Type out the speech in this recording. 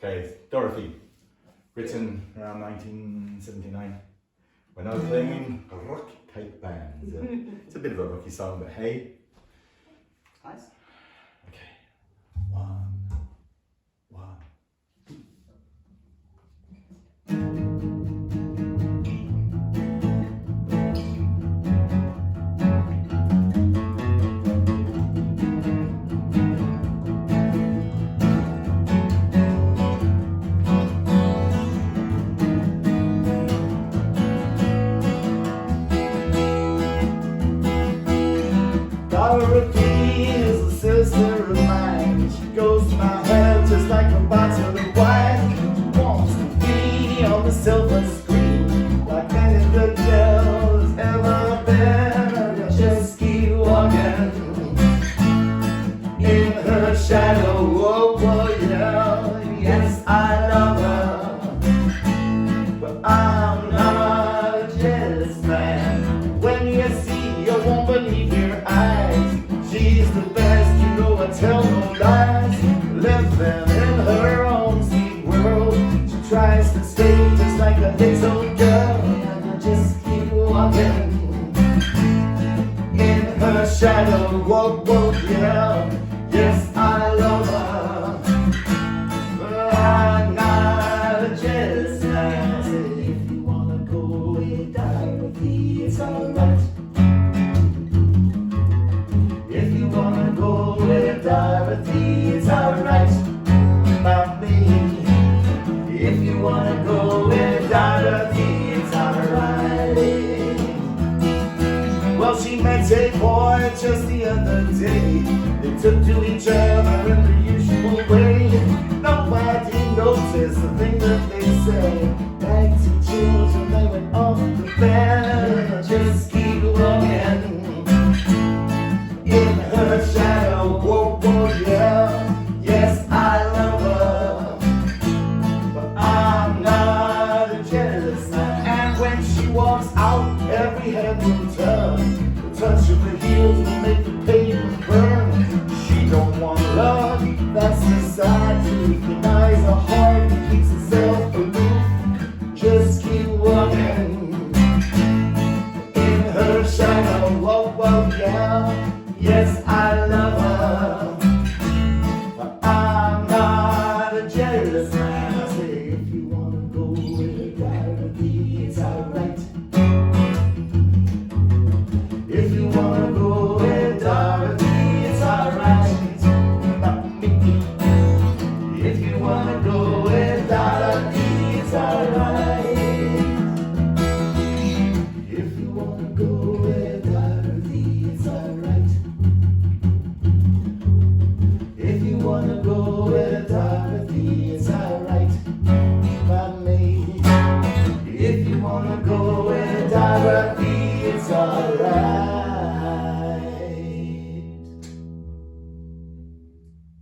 Okay, it's Dorothy, written around 1979 when I was playing in rock type bands. It's a bit of a rocky song, but hey. Nice. Okay, one. Dorothy is a sister of mine. She goes to my head just like a bottle of wine. She wants to be on the silver screen like any good girl has ever been. I just keep walking in her shadow. Oh yeah, yes I love her, but I'm not a jealous man. When you see, you won't believe your eyes. She's the best, you know I tell no lies. Living in her own sweet world, she tries to stay just like a little girl. And I just keep walking in her shadow. Whoa, yeah, yes I love her, but I'm not a jealous man. If you wanna go away, Dorothy, it's alright. If you wanna go with Dorothy, it's alright by me. If you wanna go with Dorothy, it's alright. Well, she met a boy just the other day. They took to each other in the usual way. Nobody noticed the thing that they said. Like two children, they went off the bed. Just keep walking in her shadow. Whoa, yeah, yes I love her, but I'm not a jealous man. And when she walks out, every head will turn. The touch of her heels will make the pavement burn. She don't want love, that's the sad truth. Denies her heart and keeps herself aloof. Just keep walking in her shadow. Whoa, yeah, yes, I love her, but I'm not a jealous man. I say, if you wanna go with Dorothy, it's alright. If you wanna go with Dorothy, it's alright. Not me. If you wanna go with Dorothy, it's alright. If you wanna go with Dorothy, it's alright. If you wanna go with Dorothy, it's alright by me. If you wanna go with Dorothy,